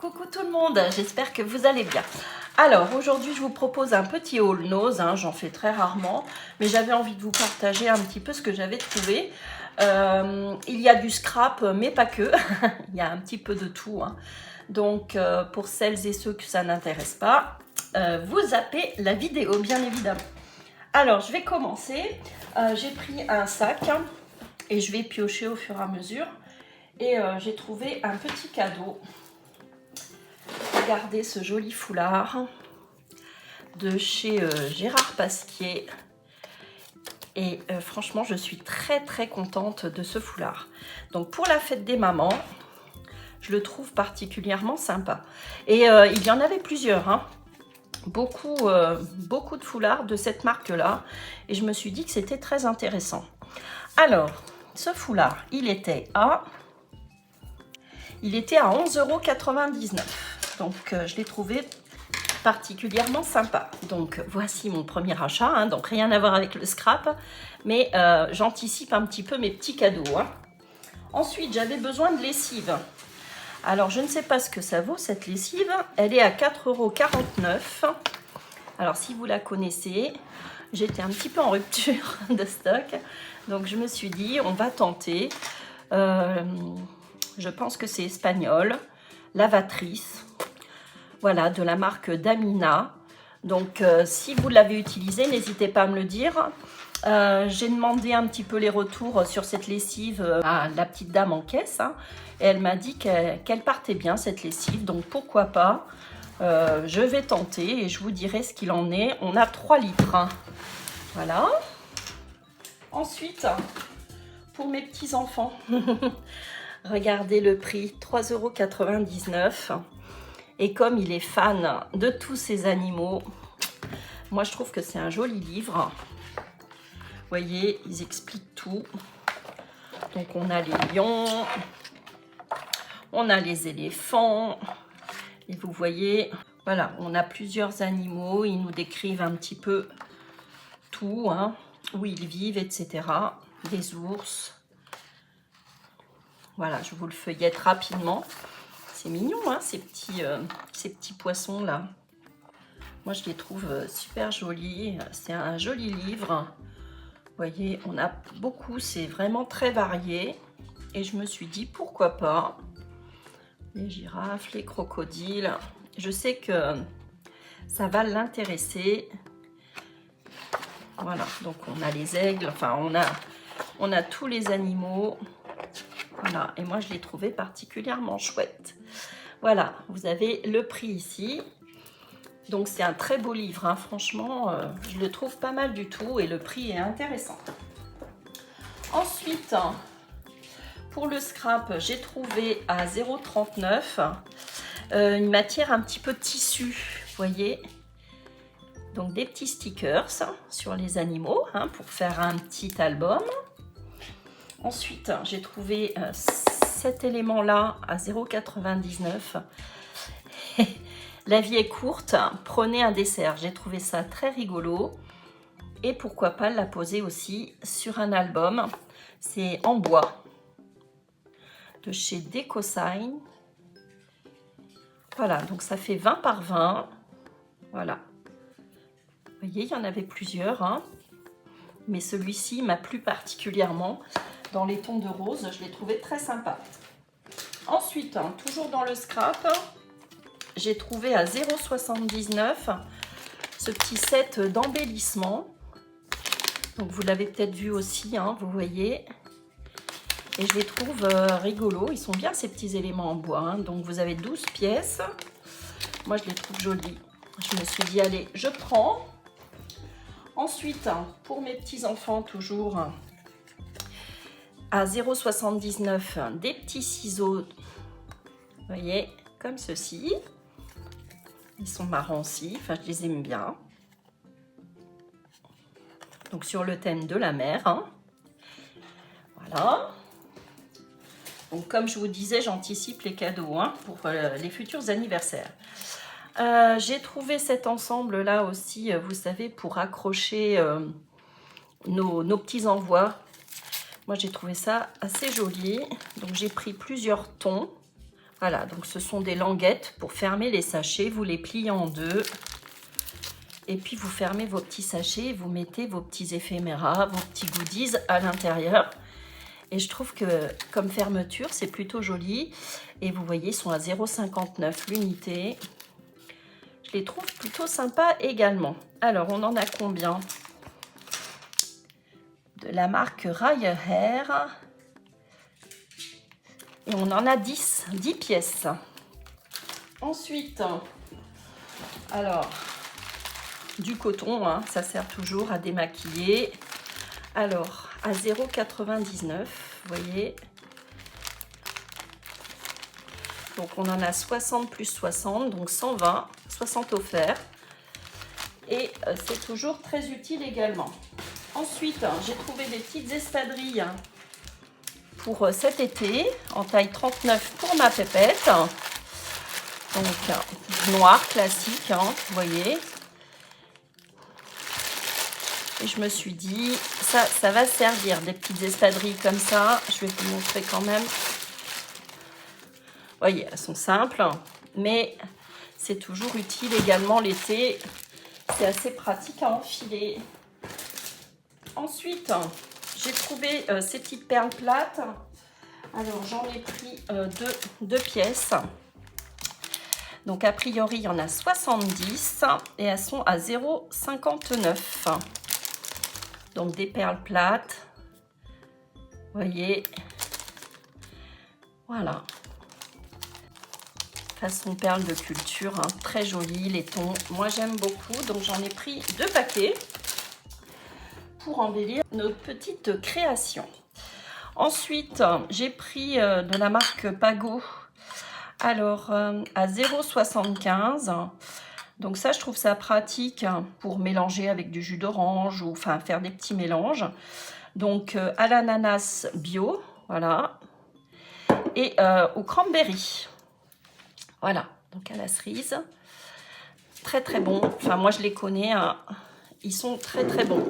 Coucou tout le monde, j'espère que vous allez bien. Alors aujourd'hui je vous propose un petit haul nose, j'en fais très rarement, mais j'avais envie de vous partager un petit peu ce que j'avais trouvé. Il y a du scrap, mais pas que, il y a un petit peu de tout. Donc pour celles et ceux que ça n'intéresse pas, vous zappez la vidéo bien évidemment. Alors je vais commencer, j'ai pris un sac et je vais piocher au fur et à mesure. Et j'ai trouvé un petit cadeau. Regardez ce joli foulard de chez Gérard Pasquier. Et franchement, je suis très contente de ce foulard. Donc pour la fête des mamans, je le trouve particulièrement sympa. Et il y en avait plusieurs, beaucoup de foulards de cette marque-là. Et je me suis dit que c'était très intéressant. Alors, ce foulard, il était à 11,99 €. Donc, je l'ai trouvé particulièrement sympa. Donc, voici mon premier achat. Donc, rien à voir avec le scrap. Mais j'anticipe un petit peu mes petits cadeaux. Ensuite, j'avais besoin de lessive. Alors, je ne sais pas ce que ça vaut, cette lessive. Elle est à 4,49 €. Alors, si vous la connaissez, j'étais un petit peu en rupture de stock. Donc, je me suis dit, on va tenter. Je pense que c'est espagnol. Lavatrice. Voilà, de la marque Damina. Donc, si vous l'avez utilisé, n'hésitez pas à me le dire. J'ai demandé un petit peu les retours sur cette lessive à la petite dame en caisse. Et elle m'a dit qu'elle partait bien, cette lessive. Donc, pourquoi pas. Je vais tenter et je vous dirai ce qu'il en est. On a 3 litres. Voilà. Ensuite, pour mes petits-enfants, regardez le prix, 3,99 €. Et comme il est fan de tous ces animaux, moi je trouve que c'est un joli livre. Vous voyez, ils expliquent tout. Donc on a les lions, on a les éléphants. Et vous voyez, voilà, on a plusieurs animaux. Ils nous décrivent un petit peu tout, où ils vivent, etc. Des ours. Voilà, je vous le feuillette rapidement. C'est mignon, ces petits poissons-là. Moi, je les trouve super jolis. C'est un joli livre. Vous voyez, on a beaucoup. C'est vraiment très varié. Et je me suis dit, pourquoi pas. Les girafes, les crocodiles. Je sais que ça va l'intéresser. Voilà, donc on a les aigles. Enfin, on a tous les animaux. Voilà, et moi je l'ai trouvé particulièrement chouette. Voilà, vous avez le prix ici. Donc c'est un très beau livre, franchement, je le trouve pas mal du tout et le prix est intéressant. Ensuite, pour le scrap, j'ai trouvé à 0,39 € une matière un petit peu tissu, vous voyez. Donc des petits stickers sur les animaux, pour faire un petit album. Ensuite, j'ai trouvé cet élément-là à 0,99 €. La vie est courte, prenez un dessert. J'ai trouvé ça très rigolo. Et pourquoi pas la poser aussi sur un album. C'est en bois, de chez DecoSign. Voilà, donc ça fait 20 par 20. Voilà. Vous voyez, il y en avait plusieurs. Mais celui-ci m'a plu particulièrement. Dans les tons de rose, je l'ai trouvé très sympa. Ensuite, toujours dans le scrap, j'ai trouvé à 0,79 € ce petit set d'embellissement. Donc vous l'avez peut-être vu aussi, vous voyez. Et je les trouve rigolos. Ils sont bien ces petits éléments en bois. Donc vous avez 12 pièces. Moi je les trouve jolis. Je me suis dit, allez, je prends. Ensuite, pour mes petits-enfants, toujours à 0,79 € des petits ciseaux, vous voyez, comme ceci. Ils sont marrants aussi, enfin je les aime bien. Donc sur le thème de la mer. Voilà. Donc comme je vous disais, j'anticipe les cadeaux pour les futurs anniversaires. J'ai trouvé cet ensemble là aussi, vous savez, pour accrocher nos petits envois. Moi j'ai trouvé ça assez joli. Donc j'ai pris plusieurs tons. Voilà, donc ce sont des languettes pour fermer les sachets. Vous les pliez en deux. Et puis vous fermez vos petits sachets. Vous mettez vos petits éphéméras, vos petits goodies à l'intérieur. Et je trouve que comme fermeture, c'est plutôt joli. Et vous voyez, ils sont à 0,59 l'unité. Je les trouve plutôt sympas également. Alors, on en a combien? De la marque Raya Hair. Et on en a 10 pièces. Ensuite, alors, du coton, hein, ça sert toujours à démaquiller. Alors, à 0,99, vous voyez. Donc, on en a 60 plus 60, donc 120, 60 offerts. Et c'est toujours très utile également. Ensuite, j'ai trouvé des petites espadrilles pour cet été, en taille 39 pour ma pépette. Donc, noir classique, hein, vous voyez. Et je me suis dit, ça va servir, des petites espadrilles comme ça. Je vais vous montrer quand même. Vous voyez, elles sont simples, mais c'est toujours utile également l'été. C'est assez pratique à enfiler. Ensuite, j'ai trouvé ces petites perles plates. Alors, j'en ai pris deux pièces. Donc, a priori, il y en a 70 et elles sont à 0,59. Donc, des perles plates. Vous voyez. Voilà. Façon perles de culture, hein, très joli, les tons. Moi, j'aime beaucoup. Donc, j'en ai pris 2 paquets pour embellir notre petite création. Ensuite, j'ai pris de la marque Pago. Alors, à 0,75. Donc ça, je trouve ça pratique pour mélanger avec du jus d'orange ou enfin faire des petits mélanges. Donc, à l'ananas bio, voilà. Et au cranberry. Voilà, donc à la cerise. Très, très bon. Enfin, moi, je les connais. Hein. Ils sont très, très bons.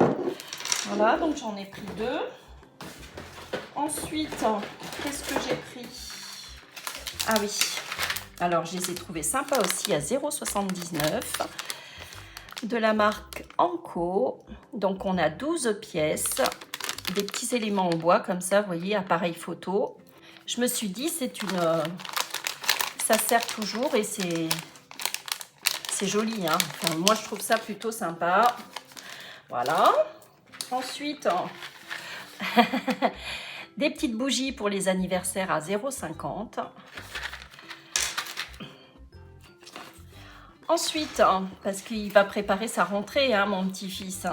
Voilà, donc j'en ai pris 2. Ensuite, qu'est-ce que j'ai pris? Ah oui, alors je les ai trouvés sympas aussi à 0,79 de la marque Anko. Donc on a 12 pièces, des petits éléments en bois comme ça, vous voyez, appareil photo. Je me suis dit, ça sert toujours et c'est joli. Hein. Enfin, moi, je trouve ça plutôt sympa. Voilà. Ensuite, des petites bougies pour les anniversaires à 0,50. Ensuite, parce qu'il va préparer sa rentrée, hein, mon petit-fils,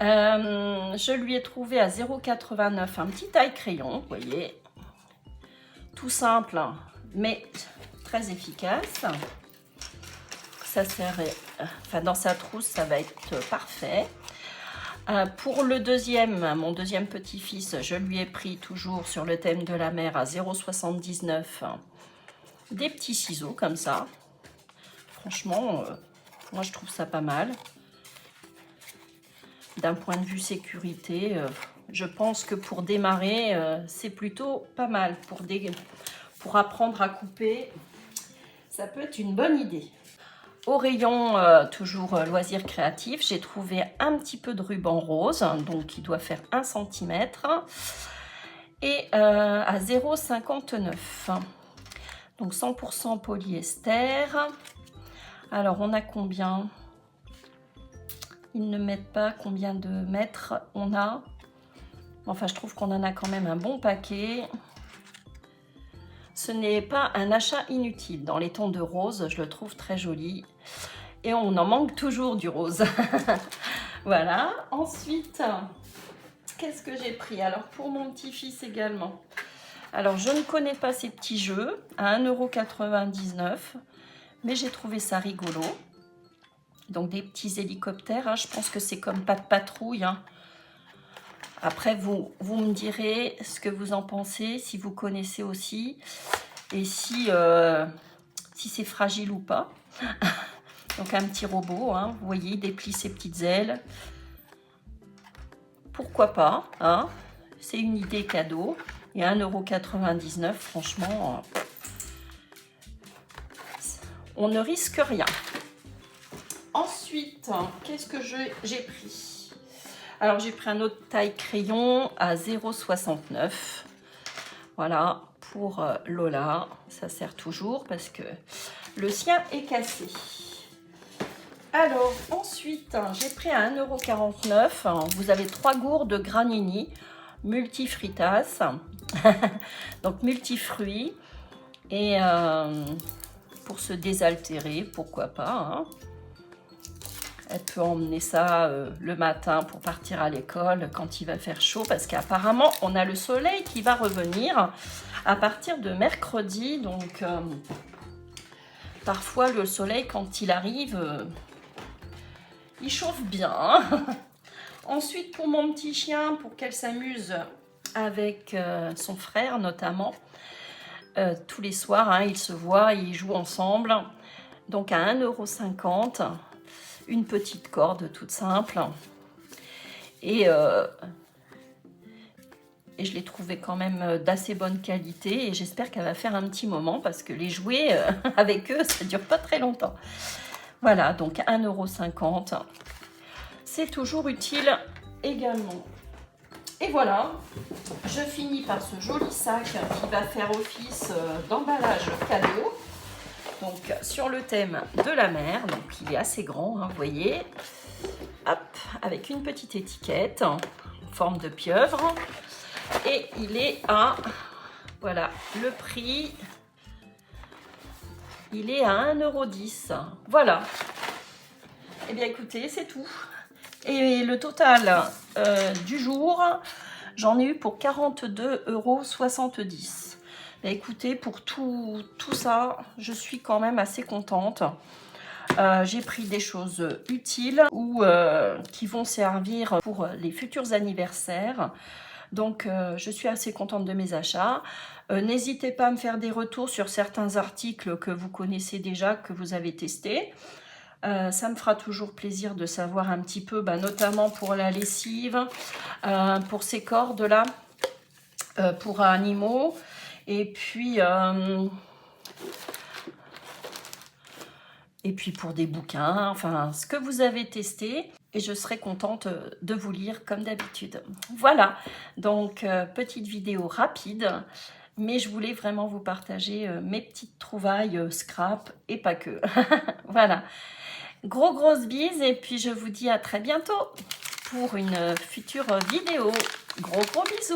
je lui ai trouvé à 0,89 un petit taille-crayon, vous voyez. Tout simple, mais très efficace. Ça sert, enfin, dans sa trousse, ça va être parfait. Pour le deuxième, mon deuxième petit-fils, je lui ai pris toujours sur le thème de la mer à 0,79 des petits ciseaux comme ça. Franchement, moi je trouve ça pas mal. D'un point de vue sécurité, je pense que pour démarrer, c'est plutôt pas mal. Pour apprendre à couper, ça peut être une bonne idée. Au rayon, toujours loisirs créatifs, j'ai trouvé un petit peu de ruban rose, donc qui doit faire 1 cm. Et à 0,59. Donc 100% polyester. Alors, on a combien? Ils ne mettent pas combien de mètres on a. Enfin, je trouve qu'on en a quand même un bon paquet. Ce n'est pas un achat inutile. Dans les tons de rose, je le trouve très joli. Et on en manque toujours du rose. Voilà. Ensuite, qu'est-ce que j'ai pris? Alors, pour mon petit-fils également. Alors, je ne connais pas ces petits jeux à 1,99 €. Mais j'ai trouvé ça rigolo. Donc, des petits hélicoptères. Hein. Je pense que c'est comme pas de patrouille. Hein. Après, vous me direz ce que vous en pensez, si vous connaissez aussi. Et si c'est fragile ou pas. Donc, un petit robot. Hein. Vous voyez, il déplie ses petites ailes. Pourquoi pas, hein. C'est une idée cadeau. Et 1,99 €, franchement, on ne risque rien. Ensuite, qu'est-ce que j'ai pris? Alors, j'ai pris un autre taille crayon à 0,69. Voilà, pour Lola. Ça sert toujours parce que le sien est cassé. Alors, ensuite, j'ai pris à 1,49 €. Vous avez 3 gourdes Granini multifritas. Donc, multifruits. Et pour se désaltérer, pourquoi pas. Hein. Elle peut emmener ça le matin pour partir à l'école quand il va faire chaud. Parce qu'apparemment, on a le soleil qui va revenir à partir de mercredi. Donc, parfois, le soleil, quand il arrive, il chauffe bien. Ensuite, pour mon petit chien, pour qu'elle s'amuse avec son frère notamment, tous les soirs, hein, ils se voient, ils jouent ensemble. Donc, à 1,50 €. Une petite corde toute simple et je l'ai trouvée quand même d'assez bonne qualité et j'espère qu'elle va faire un petit moment parce que les jouets avec eux ça dure pas très longtemps. Voilà, donc 1,50 €, c'est toujours utile également. Et voilà, je finis par ce joli sac qui va faire office d'emballage cadeau. Donc, sur le thème de la mer, donc il est assez grand, hein, vous voyez. Hop, avec une petite étiquette en forme de pieuvre. Et il est à, voilà, le prix, il est à 1,10 €. Voilà. Eh bien, écoutez, c'est tout. Et le total du jour, j'en ai eu pour 42,70 €. Écoutez, pour tout ça, je suis quand même assez contente. J'ai pris des choses utiles ou qui vont servir pour les futurs anniversaires. Donc, je suis assez contente de mes achats. N'hésitez pas à me faire des retours sur certains articles que vous connaissez déjà, que vous avez testés. Ça me fera toujours plaisir de savoir un petit peu, notamment pour la lessive, pour ces cordes-là, pour animaux. Et puis pour des bouquins, enfin ce que vous avez testé. Et je serai contente de vous lire comme d'habitude. Voilà, donc petite vidéo rapide. Mais je voulais vraiment vous partager mes petites trouvailles scrap et pas que. Voilà, grosses bises et puis je vous dis à très bientôt pour une future vidéo. Gros bisous.